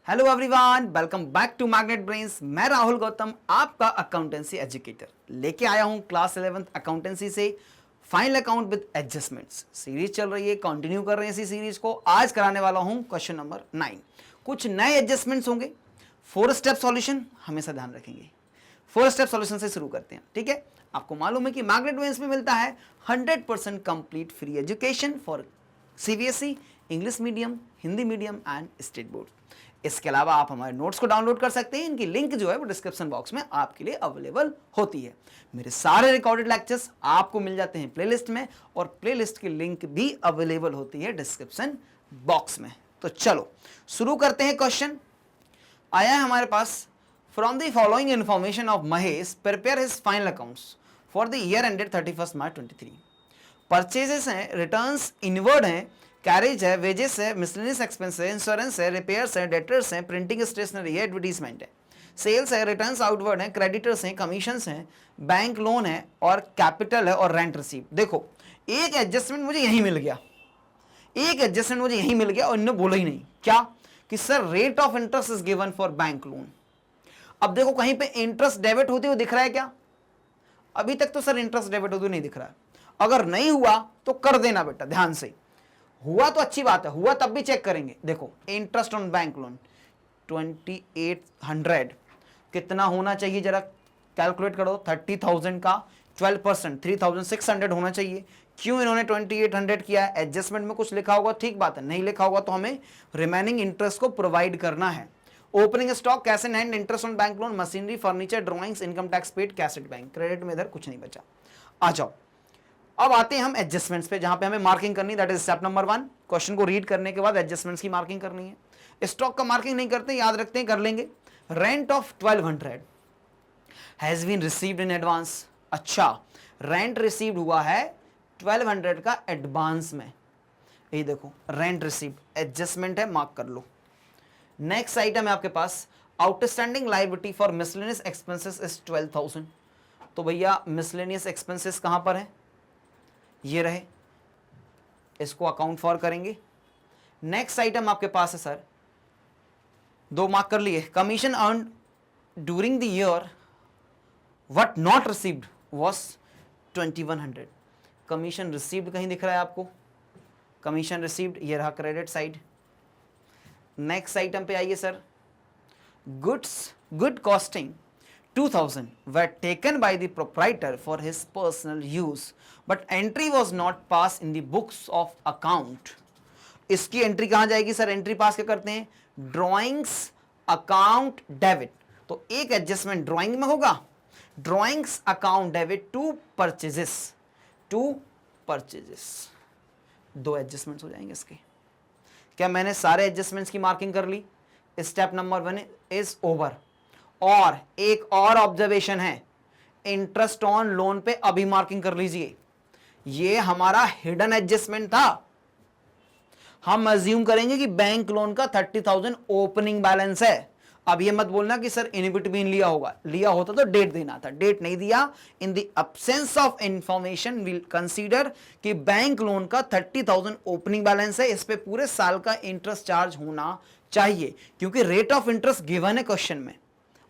Hello everyone, welcome back to Magnet Brains. मैं राहुल गौतम, आपका accountancy educator, लेके आया हूं क्लास 11th अकाउंटेंसी से final account with adjustments. Series चल रही है, कंटिन्यू कर रहे हैं इसी सीरीज को। आज कराने वाला हूं क्वेश्चन नंबर 9। कुछ नए एडजस्टमेंट्स होंगे, 4 स्टेप सॉल्यूशन हमेशा ध्यान रखेंगे। 4 स्टेप सॉल्यूशन से शुरू करते हैं, ठीक है। आपको मालूम है कि मैग्नेट ब्रेन्स में मिलता है 100% complete free education for CBSE, English medium, Hindi medium and state board. इसके अलावा आप हमारे नोट्स को डाउनलोड कर सकते हैं। इनकी लिंक जो है वो डिस्क्रिप्शन बॉक्स में आपके लिए अवेलेबल होती है। मेरे सारे रिकॉर्डेड लेक्चर्स आपको मिल जाते हैं प्लेलिस्ट में, और प्लेलिस्ट की लिंक भी अवेलेबल होती है डिस्क्रिप्शन बॉक्स में। तो चलो शुरू करते हैं। क्वेश्चन आया है हमारे पास, from the following information of Mahesh prepare his final accounts for the year ended 31 March 23। Purchases हैं, रिटर्न्स इनवर्ड हैं, कैरेज है, वेजेस है, मिसलेनियस एक्सपेंस है, इंश्योरेंस है, रिपेयर्स है, डेटर्स हैं, प्रिंटिंग स्टेशनरी है, एडवर्टीजमेंट है, सेल्स है, रिटर्न्स आउटवर्ड है, क्रेडिटर्स हैं, कमीशंस हैं, बैंक लोन है, और कैपिटल है, और रेंट रिसीव। देखो, एक एडजस्टमेंट मुझे यहीं मिल गया, और इन्होंने बोला ही नहीं क्या कि sir rate of interest is given for bank loan. अब देखो, कहीं पे इंटरेस्ट डेबिट होते हुए दिख रहा है क्या? अभी तक तो सर इंटरेस्ट डेबिट होते हुए नहीं दिख रहा है। अगर नहीं हुआ तो कर देना बेटा, ध्यान से। हुआ तो अच्छी बात है, हुआ तब भी चेक करेंगे। देखो, इंटरेस्ट ऑन बैंक लोन 2800 कितना होना चाहिए, जरा कैलकुलेट करो। 30,000 का 12% 3600 होना चाहिए। क्यों इन्होंने 2800 किया? एडजस्टमेंट में कुछ लिखा होगा, ठीक बात है। नहीं लिखा होगा तो हमें रिमेनिंग इंटरेस्ट को प्रोवाइड करना है। Opening stock, cash in hand, interest on bank loan, machinery, furniture, drawings, income tax paid, cash at bank. Credit में इधर कुछ नहीं बचा। आ जाओ, अब आते हैं हम एडजस्टमेंट्स पे, जहां पे हमें मार्किंग करनी, that is step number 1। Question को रीड करने के बाद एडजस्टमेंट्स की मार्किंग करनी है। स्टॉक का मार्किंग नहीं करते, याद रखते हैं, कर लेंगे। Rent of 1200 has been received in advance. अच्छा, रेंट रिसीव्ड हुआ है 1200 का एडवांस में। ये देखो, रेंट रिसीव्ड एडजस्टमेंट है, मार्क कर लो। नेक्स्ट आइटम है आपके पास, outstanding liability for miscellaneous expenses is 12,000। तो भैया मिसलेनियस एक्सपेंसेस कहां पर है? ये रहे, इसको अकाउंट फॉर करेंगे। नेक्स्ट आइटम आपके पास है सर, 2 मार्क कर लिए। Commission earn during the year what not received was 2100। Commission received कहीं दिख रहा है आपको? कमीशन रिसीव्ड, ये रहा क्रेडिट साइड। नेक्स्ट आइटम पे आइए sir, good costing 2000 were taken by the proprietor for his personal use, but entry was not passed in the books of account. इसकी एंट्री कहां जाएगी सर? एंट्री पास क्या करते हैं? Drawings account debit. तो एक एडजस्टमेंट ड्रॉइंग में होगा, drawings account debit to purchases. 2 adjustments हो जाएंगे इसके। क्या मैंने सारे एडजस्टमेंट्स की मार्किंग कर ली? Step number 1 is over. और एक और ऑब्जर्वेशन है, इंटरेस्ट ऑन लोन पे अभी मार्किंग कर लीजिए। ये हमारा हिडन एडजस्टमेंट था। हम अज्यूम करेंगे कि बैंक लोन का 30,000 ओपनिंग बैलेंस है। अब ये मत बोलना कि सर इन बिटवीन लिया होगा, लिया होता तो डेट देना था, डेट नहीं दिया। In the absence of information will consider कि बैंक लोन का 30,000 ओपनिंग बैलेंस है, इस पे पूरे साल का इंटरेस्ट चार्ज होना चाहिए, क्योंकि रेट ऑफ इंटरेस्ट गिवन है क्वेश्चन में।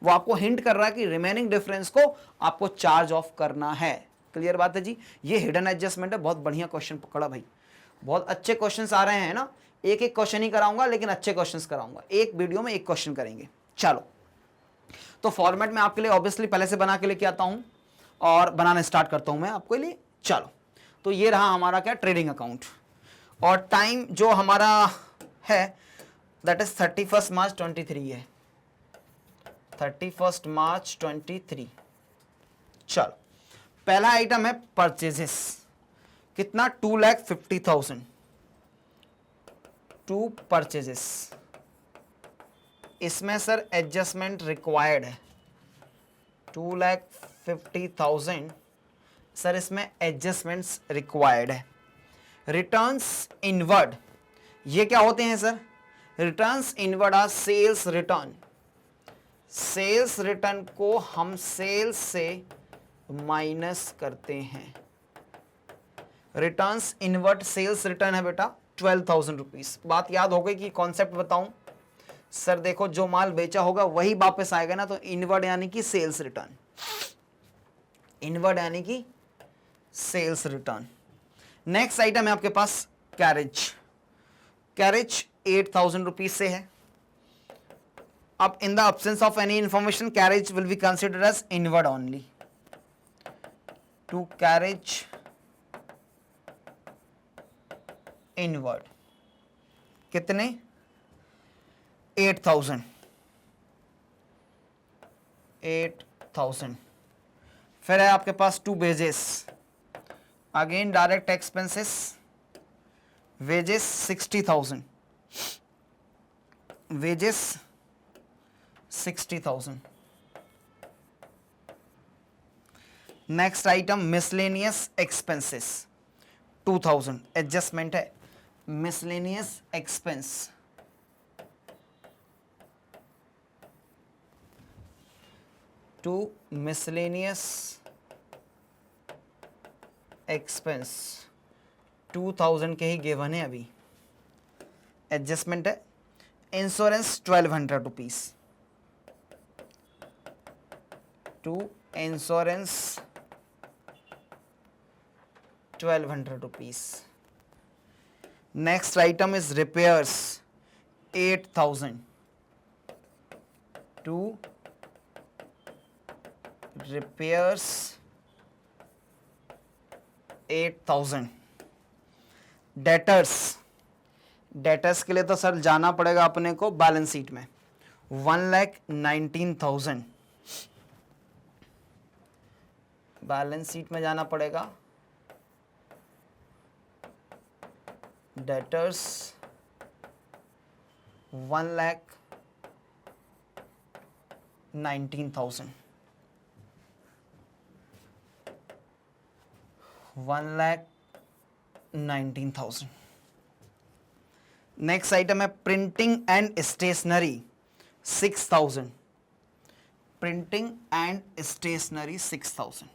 वो आपको हिंट कर रहा है कि रिमेनिंग डिफरेंस को आपको चार्ज ऑफ करना है। क्लियर बात है जी? ये हिडन एडजस्टमेंट है। बहुत बढ़िया क्वेश्चन पकड़ा भाई, बहुत अच्छे क्वेश्चंस आ रहे हैं ना। एक एक क्वेश्चन ही कराऊंगा, लेकिन अच्छे क्वेश्चंस कराऊंगा। एक वीडियो में एक क्वेश्चन करेंगे। चलो, तो फॉर्मेट में आपके लिए ऑब्वियसली पहले से बना के लेके आता हूं, और बनाना स्टार्ट करता हूं मैं आपके लिए। चलो, तो ये रहा हमारा क्या, ट्रेडिंग अकाउंट। और टाइम जो हमारा है दैट इज 31 मार्च 23 है, 31 मार्च 23। चलो, पहला आइटम है परचेजेस। कितना? 2,50,000 टू परचेजेस। इसमें सर एडजस्टमेंट रिक्वायर्ड है 2,50,000। सर इसमें एडजस्टमेंट्स रिक्वायर्ड है। रिटर्न्स इनवर्ड, ये क्या होते हैं सर? Returns inward are sales return. Sales return को हम सेल्स से माइनस करते हैं। रिटर्न्स इनवर्ट सेल्स रिटर्न है बेटा 12,000 रुपीज। बात याद हो गई कि कॉन्सेप्ट बताऊं? सर देखो जो माल बेचा होगा वही वापस आएगा ना, तो इनवर्ड यानी कि सेल्स रिटर्न, इनवर्ड यानी कि सेल्स रिटर्न। नेक्स्ट आइटम है आपके पास कैरेज। कैरेज 8,000 रुपीज से है। अब in the absence of any information, carriage will be considered as inward only. To carriage inward कितने 8,000 8,000। फिर है आपके पास to wages, again direct expenses, wages 60,000, wages 60,000। Next item miscellaneous expenses 2,000, adjustment है miscellaneous expense, to miscellaneous expense 2,000 के ही given है अभी, एडजस्टमेंट है। Insurance 1,200 rupees, to insurance 1,200 rupees. Next item is repairs 8,000, to repairs 8,000। Debtors, debtors के लिए तो sir जाना पड़ेगा अपने को बैलेंस शीट में, 1,19,000 बैलेंस शीट में जाना पड़ेगा। डेटर्स 1,19,000, 1,19,000। नेक्स्ट आइटम है printing and stationery 6,000, printing and stationery 6,000।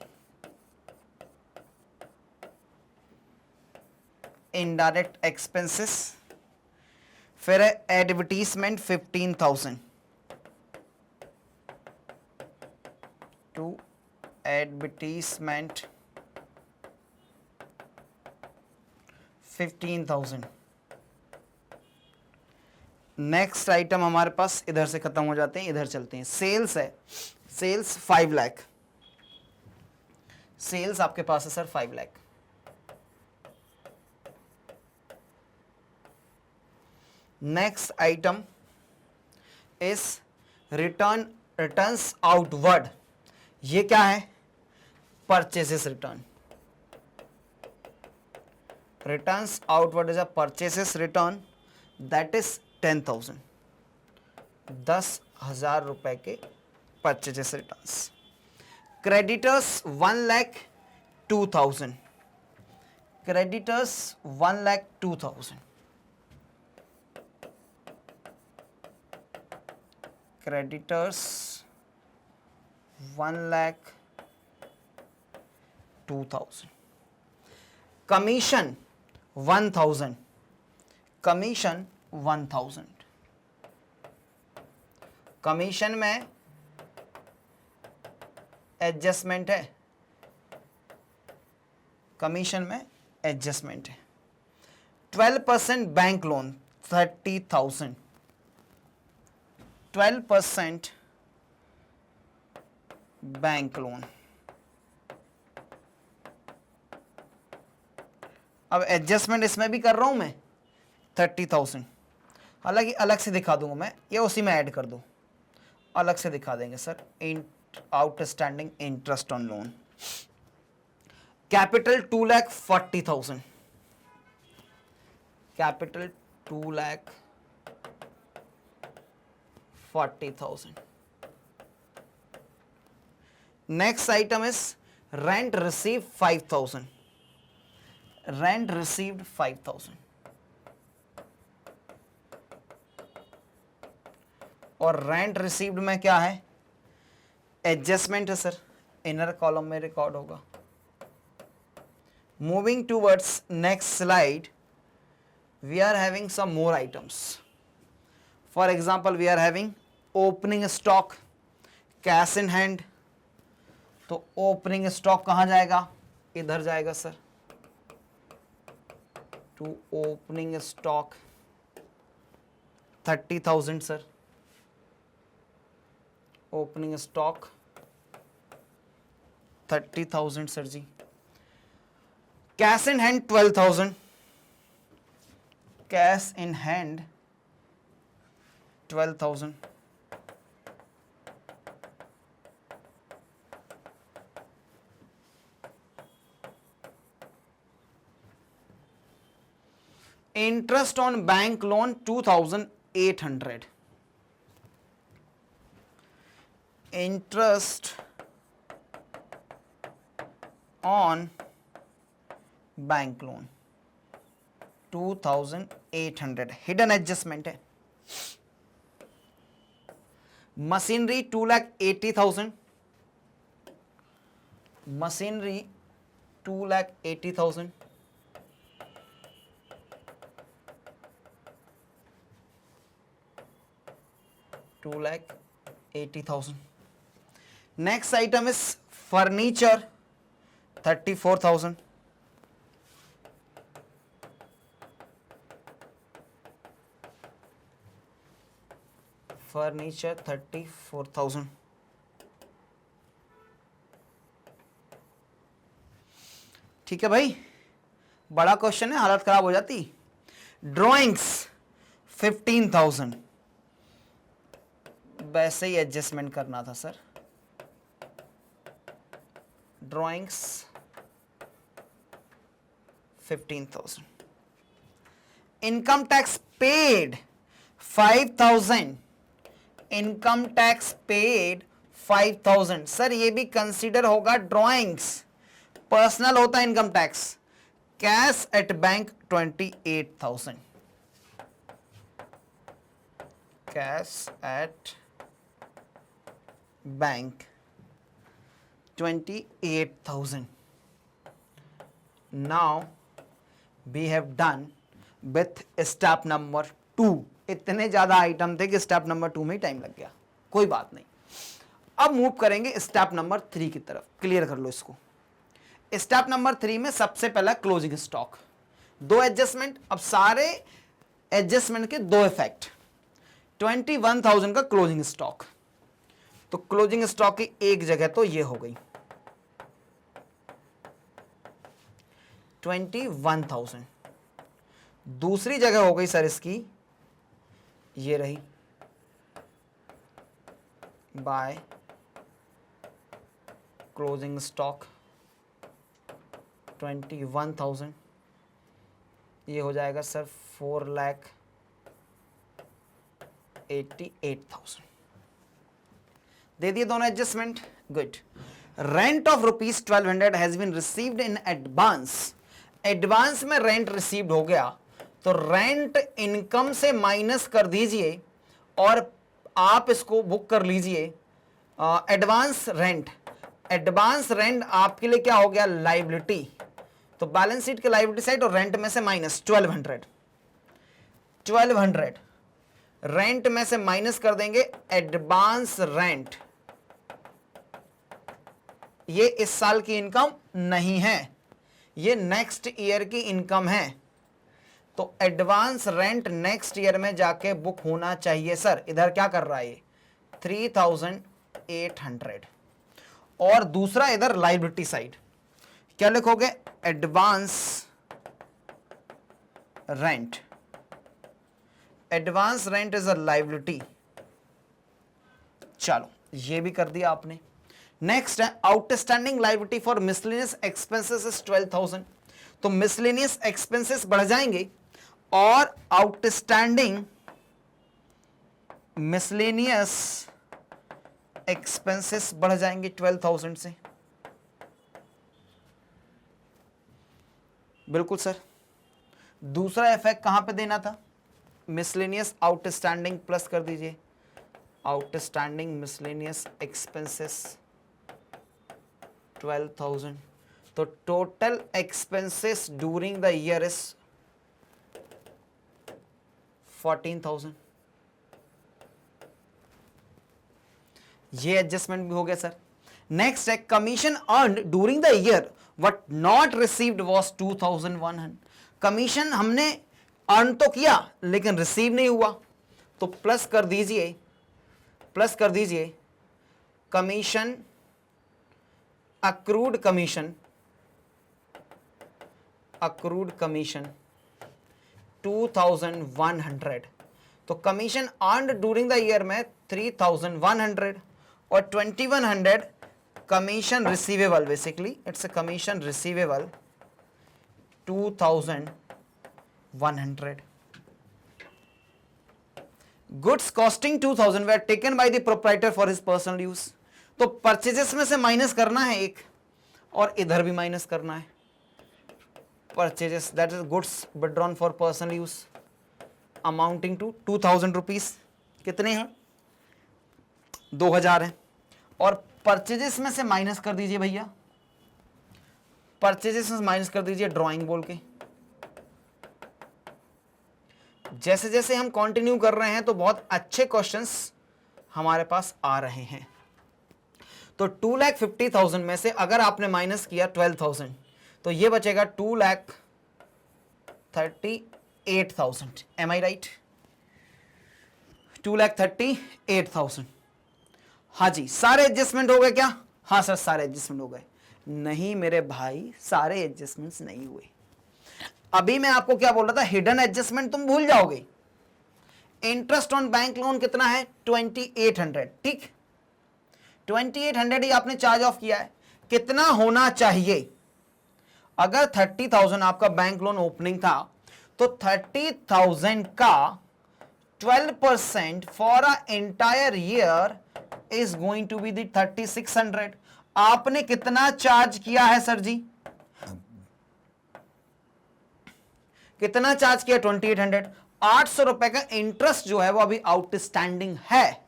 Indirect expenses, फिर है advertisement 15,000, to advertisement 15,000। Next item हमारे पास इधर से खत्म हो जाते हैं, इधर चलते हैं। सेल्स है, सेल्स 5 लाख, सेल्स आपके पास है sir 5 lakh. Next item is returns outward, ये क्या है? Purchases return. Returns outward is a purchases return, that is 10,000, 10,000 रुपए के purchases returns. Creditors 1,02,000, creditors 1,02,000, creditors 1,02,000। Commission 1,000, commission 1,000। Commission में एडजस्टमेंट है, कमीशन में एडजस्टमेंट है। 12% बैंक लोन 30,000, 12% बैंक लोन। अब एडजस्टमेंट इसमें भी कर रहा हूं मैं 30,000, हालांकि अलग से दिखा दूंगा मैं, ये उसी में ऐड कर दूं, अलग से दिखा देंगे sir. Outstanding interest on loan. Capital 2,40,000, capital 2,40,000। Next item is rent receive 5,000, rent received 5,000। और रेंट रिसीव्ड में क्या है? एडजस्टमेंट है सर, इनर कॉलम में रिकॉर्ड होगा। Moving towards next slide, we are having some more items. For example we are having opening stock, cash in hand, तो opening stock कहां जाएगा, इधर जाएगा sir, to opening stock 30,000 sir, opening stock 30,000 sir ji. Cash in hand 12,000, cash in hand 12,000, interest on bank loan 2,800, interest on bank loan 2,800, hidden adjustment है। Machinery 2,80,000, machinery 2,80,000, $2,80,000। Next item is furniture 34,000, furniture 34,000। ठीक है भाई, बड़ा question है, हालत खराब हो जाती। ड्राइंग्स 15,000, वैसे ही एडजस्टमेंट करना था sir. Drawings 15,000। Income tax paid 5,000, income tax paid 5,000 sir, ये भी कंसीडर होगा ड्राइंग्स, पर्सनल होता है income tax. Cash at bank 28,000, cash at bank 28,000। Now we have done with step number 2। इतने ज्यादा आइटम थे कि स्टेप नंबर 2 में ही टाइम लग गया, कोई बात नहीं। अब मूव करेंगे स्टेप नंबर 3 की तरफ। क्लियर कर लो इसको। स्टेप नंबर 3 में सबसे पहला क्लोजिंग स्टॉक, दो एडजस्टमेंट। अब सारे एडजस्टमेंट के दो इफेक्ट। 21,000 का क्लोजिंग स्टॉक, तो क्लोजिंग स्टॉक की एक जगह तो ये हो गई 21,000, दूसरी जगह हो गई सर इसकी ये रही बाय क्लोजिंग स्टॉक 21,000, ये हो जाएगा सर 4,88,000। दे दिए दोनों adjustment, good. Rent of ₹1,200 has been received in advance, advance में रेंट रिसीव्ड हो गया, तो रेंट इनकम से माइनस कर दीजिए और आप इसको बुक कर लीजिए एडवांस रेंट। एडवांस रेंट आपके लिए क्या हो गया, लाइबिलिटी, तो बैलेंस शीट के लाइबिलिटी साइड और रेंट में से माइनस 1200 रेंट में से माइनस कर देंगे एडवांस रेंट। ये इस साल की इनकम नहीं है, ये नेक्स्ट ईयर की इनकम है, तो एडवांस रेंट नेक्स्ट ईयर में जाके बुक होना चाहिए सर। इधर क्या कर रहा है ये 3,800, और दूसरा इधर लाइबिलिटी साइड क्या लिखोगे, advance rent, advance rent is a liability. चलो ये भी कर दिया आपने। नेक्स्ट है outstanding liability for miscellaneous expenses is 12,000, तो मिसलेनियस एक्सपेंसेस बढ़ जाएंगे और आउटस्टैंडिंग मिसलेनियस एक्सपेंसेस बढ़ जाएंगे 12,000 से। बिल्कुल सर। दूसरा इफेक्ट कहां पे देना था, मिसलेनियस आउटस्टैंडिंग प्लस कर दीजिए आउटस्टैंडिंग मिसलेनियस एक्सपेंसेस 12,000, तो total expenses during the year is 14,000। ये एडजस्टमेंट भी हो गया सर। नेक्स्ट है commission earned during the year but not received was 2100। Commission हमने अर्न तो किया लेकिन रिसीव नहीं हुआ, तो प्लस कर दीजिए, प्लस कर दीजिए commission, accrued commission, accrued commission 2100। तो commission earned during the year में 3100 और 2100 commission receivable, basically it's a commission receivable 2100। Goods costing 2000 were taken by the proprietor for his personal use। तो परचेजेस में से माइनस करना है एक, और इधर भी माइनस करना है। Purchases that is goods withdrawn for personal use amounting to 2000 rupees. कितने हैं? 2000 हैं। और परचेजेस में से माइनस कर दीजिए भैया, परचेजेस में माइनस कर दीजिए ड्राइंग बोल के। जैसे जैसे हम कंटिन्यू कर रहे हैं तो बहुत अच्छे क्वेश्चंस हमारे पास आ रहे हैं। तो 2,50,000 में से अगर आपने माइनस किया 12,000 तो ये बचेगा 2,38,000। एम आई राइट? 2,38,000। हाँ जी, सारे एडजस्टमेंट हो गए क्या? हाँ सर सारे एडजस्टमेंट हो गए। नहीं मेरे भाई, सारे एडजस्टमेंट्स नहीं हुए। अभी मैं आपको क्या बोल रहा था, हिडन एडजस्टमेंट तुम भूल जाओगे। इंटरेस्ट ऑन बैंक लोन कितना है? 2800। ठीक, 2800 ही आपने चार्ज ऑफ किया है। कितना होना चाहिए? अगर 30,000 आपका बैंक लोन ओपनिंग था तो 30,000 का 12% for a entire year is going to be the 3600। आपने कितना चार्ज किया है सर जी? कितना चार्ज किया? 2800। 800 रुपए का इंटरेस्ट जो है वो अभी आउटस्टैंडिंग है।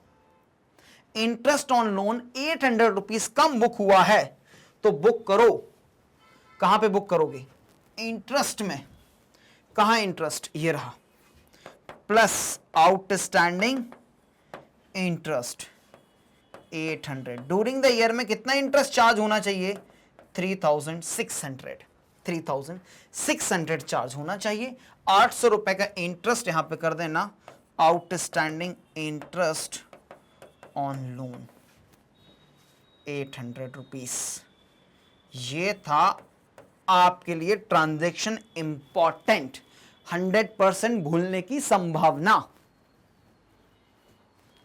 Interest on loan 800 rupees come book हुआ है, तो बुक करो। कहां पे बुक करोगे? इंटरेस्ट में। कहां इंटरेस्ट? ये रहा, plus outstanding interest 800। During the year में कितना इंटरेस्ट चार्ज होना चाहिए? 3,600। 3,600 चार्ज होना चाहिए। 800 रुपए का इंटरेस्ट यहां पे कर देना, outstanding interest on loan 800 rupees. ये था आपके लिए ट्रांजैक्शन इंपॉर्टेंट, 100% भूलने की संभावना।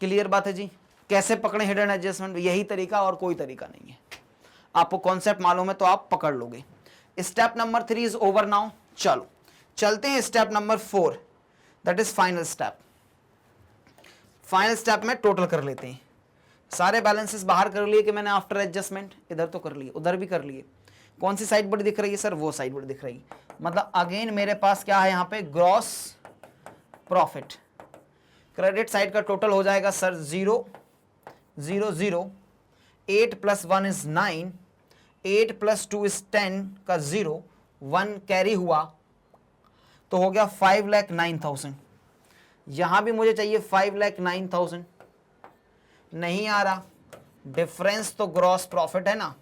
क्लियर बात है जी? कैसे पकड़े हिडन एडजस्टमेंट? यही तरीका, और कोई तरीका नहीं है। आपको कॉन्सेप्ट मालूम है तो आप पकड़ लोगे। Step number 3 is over now. चलो चलते हैं step number 4, that is final step. Final step में टोटल कर लेते हैं। सारे बैलेंसेस बाहर कर लिए कि मैंने आफ्टर एडजस्टमेंट? इधर तो कर लिए, उधर भी कर लिए। कौन सी साइड बड़ी दिख रही है सर? वो साइड बड़ी दिख रही है। मतलब अगेन मेरे पास क्या है यहां पे? Gross profit. क्रेडिट साइड का टोटल हो जाएगा सर 0 0 0। 8 + 1 इज 9, 8 + 2 इज 10 का 0, 1 कैरी हुआ तो हो गया 5,09,000। यहां भी मुझे चाहिए 5,09,000, नहीं आ रहा। डिफरेंस तो ग्रॉस प्रॉफिट है ना,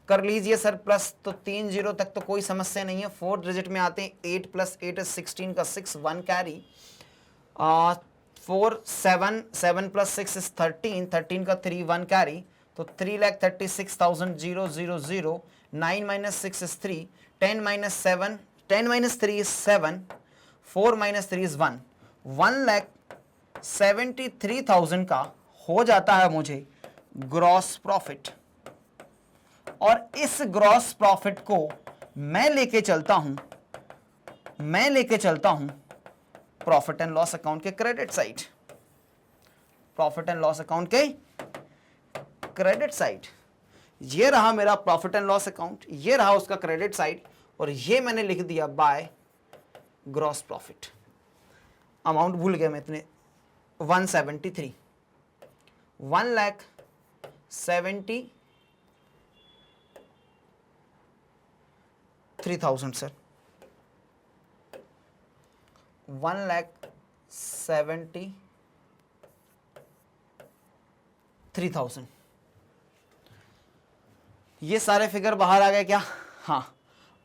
कर लीजिए सर प्लस। तो 3 0 तक तो कोई समस्या नहीं है। 4 डिजिट में आते हैं। 8 + 8 इज 16 का 6, 1 कैरी। 4 7 7 + 6 इज 13, 13 का 3, 1 कैरी। तो 3,36,000 0 0 0। 9 - 6 इज 3, 10 - 7, 10 - 3 इज 7, 4 - 3 इज 1। 1,73,000 का हो जाता है मुझे ग्रॉस प्रॉफिट। और इस ग्रॉस प्रॉफिट को मैं लेके चलता हूं, प्रॉफिट एंड लॉस अकाउंट के credit side. Profit and loss account के क्रेडिट साइड। ये रहा मेरा प्रॉफिट एंड लॉस अकाउंट, ये रहा उसका क्रेडिट साइड, और ये मैंने लिख दिया बाय ग्रॉस प्रॉफिट। अमाउंट भूल गया मैं इतने, 173, 1,73,000 सर, 1,73,000। ये सारे फिगर बाहर आ गए क्या? हाँ,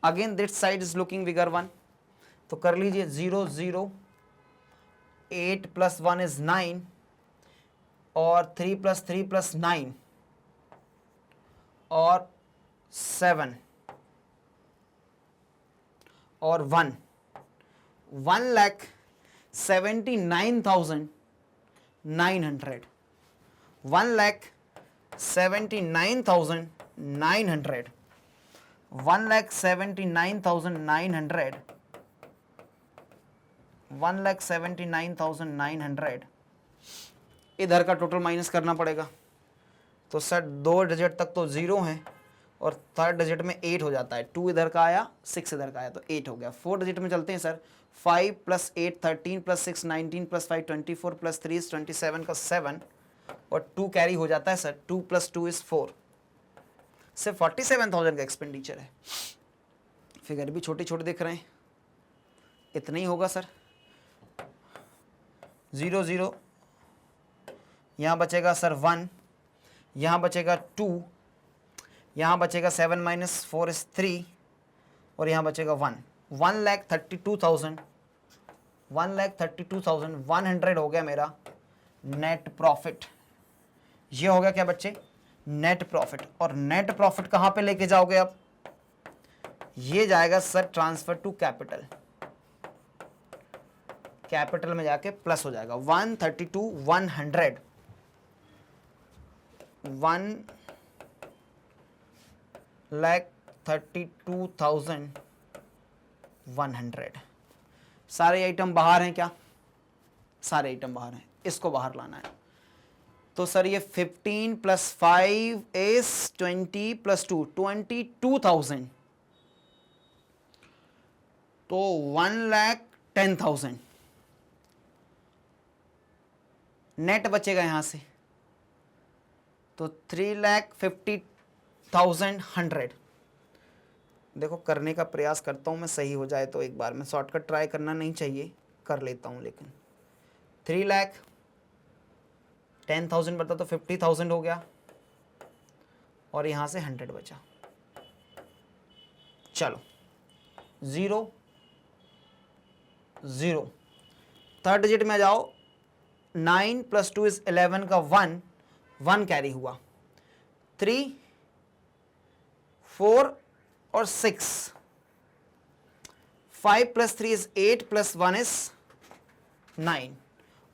again this side is looking figure 1, तो कर लीजिए 0 0, 8 + 1 इज 9, और 3 + 3 + 9 और 7 और 1, 1,79,900, 1,79,900, 1,79,900, 1,79,900 इधर का टोटल माइनस करना पड़ेगा। तो सर 2 डिजिट तक तो 0 है और थर्ड डिजिट में 8 हो जाता है, 2 इधर का आया, 6 इधर का आया, तो 8 हो गया। 4 डिजिट में चलते हैं सर, 5 + 8 13 + 6 19 + 5 24 + 3 is 27 का 7 और 2 कैरी हो जाता है सर, 2 + 2 is 4, सिर्फ 47,000 का एक्सपेंडिचर है। फिगर भी छोटे छोटे दिख रहे हैं, इतना ही होगा सर। 0 0, यहाँ बचेगा सर 1, यहाँ बचेगा 2, यहाँ बचेगा 7 - 4 is 3 और यहाँ बचेगा 1, 1,32,000, 1,32,100 हो गया मेरा नेट प्रॉफिट। ये हो गया क्या बच्चे? Net profit. और नेट प्रॉफिट कहाँ पे लेके जाओगे अब? ये जाएगा sir transfer to capital, capital में जाके प्लस हो जाएगा 132,100, 1,32,100। सारे आइटम बाहर हैं क्या? सारे आइटम बाहर हैं, इसको बाहर लाना है। तो सर ये 15 + 5 is 20 + 2 22,000, तो 1,10,000 नेट बचेगा यहां से, तो 3,50,100। देखो करने का प्रयास करता हूं मैं, सही हो जाए तो एक बार में, शॉर्टकट ट्राई करना नहीं चाहिए, कर लेता हूं, लेकिन 3,10,000 बता तो 50,000 हो गया और यहां से 100 बचा। चलो 0 0, थर्ड डिजिट में आ जाओ, 9 + 2 is 11 का 1, 1 कैरी हुआ, 3 4 और 6, 5 + 3 is 8 + 1 is 9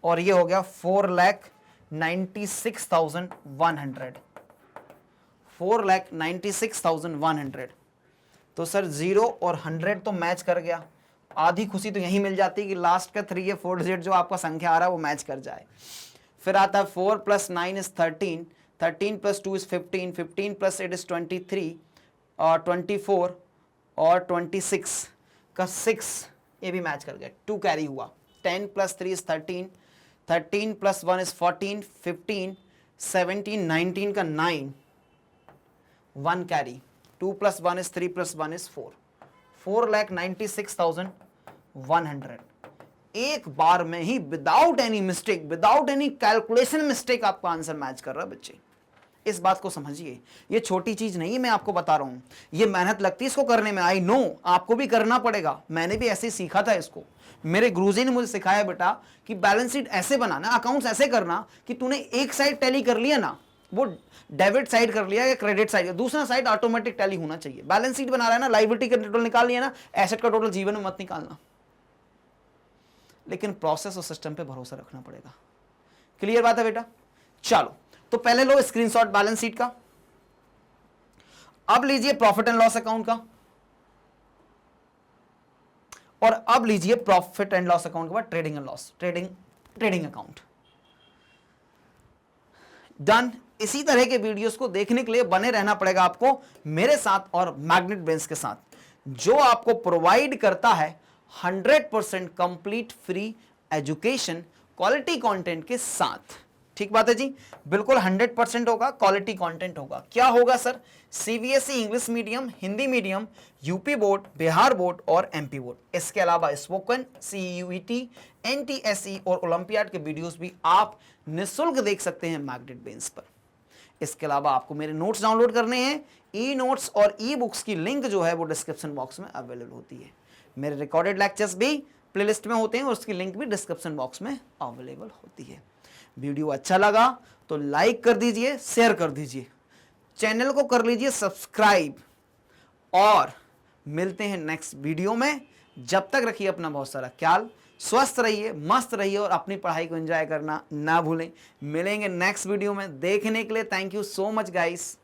और ये हो गया 4,96,100, 4,96,100। तो सर 0 और 100 तो मैच कर गया। आधी खुशी तो यही मिल जाती है कि लास्ट का 3 या 4 डिजिट जो आपका संख्या आ रहा है वो मैच कर जाए। फिर आता है 4 + 9 is 13, 13 + 2 is 15, 15 + 8 is 23 और 24 और 26 का 6, ये भी मैच कर गया, 2 कैरी हुआ। 10 + 3 is 13, 13 + 1 is 14, 15 17 19 का 9, 1 कैरी, 2 + 1 is 3 + 1 is 4, 4,96,100। एक बार में ही without any mistake, without any calculation mistake आपका आंसर मैच कर रहा है बच्चे। इस बात को समझिए, ये छोटी चीज नहीं है, मैं आपको बता रहा हूं, ये मेहनत लगती है इसको करने में। आई नो आपको भी करना पड़ेगा, मैंने भी ऐसे ही सीखा था इसको। मेरे गुरुजी ने मुझे सिखाया बेटा कि बैलेंस शीट ऐसे बनाना, अकाउंट्स ऐसे करना कि तूने एक साइड टैली कर लिया ना, वो डेबिट साइड कर लिया या क्रेडिट साइड, दूसरा साइड ऑटोमेटिक टैली होना चाहिए। बैलेंस शीट बना रहा है ना, लायबिलिटी का टोटल निकाल लिया ना, एसेट का टोटल जीवन में मत निकालना। लेकिन प्रोसेस और सिस्टम पे भरोसा रखना पड़ेगा। क्लियर बात है बेटा? चलो तो पहले लो स्क्रीनशॉट बैलेंस शीट का, अब लीजिए प्रॉफिट एंड लॉस अकाउंट का, और अब लीजिए प्रॉफिट एंड लॉस अकाउंट के बाद trading and loss, trading account. Done. इसी तरह के वीडियोस को देखने के लिए बने रहना पड़ेगा आपको मेरे साथ और मैग्नेट ब्रेन्स के साथ, जो आपको प्रोवाइड करता है 100% complete free education quality content के साथ। ठीक बात है जी, बिल्कुल 100% होगा, क्वालिटी कंटेंट होगा। क्या होगा sir? CBSE English medium, Hindi medium, UP board, Bihar board और एमपी बोर्ड। इसके अलावा स्पोकन, सीयूईटी, एनटीएसई और ओलंपियाड के वीडियोस भी आप निःशुल्क देख सकते हैं मैग्नेट ब्रेन्स पर। इसके अलावा आपको मेरे नोट्स डाउनलोड करने हैं, ई नोट्स और ई बुक्स की लिंक जो है वो डिस्क्रिप्शन बॉक्स में अवेलेबल होती है। मेरे रिकॉर्डेड लेक्चर्स भी प्लेलिस्ट में होते हैं और उसकी लिंक भी डिस्क्रिप्शन बॉक्स में अवेलेबल होती है। वीडियो अच्छा लगा तो लाइक कर दीजिए, शेयर कर दीजिए, चैनल को कर लीजिए सब्सक्राइब, और मिलते हैं नेक्स्ट वीडियो में। जब तक रखिए अपना बहुत सारा ख्याल, स्वस्थ रहिए, मस्त रहिए और अपनी पढ़ाई को एंजॉय करना ना भूलें। मिलेंगे नेक्स्ट वीडियो में, देखने के लिए thank you so much guys.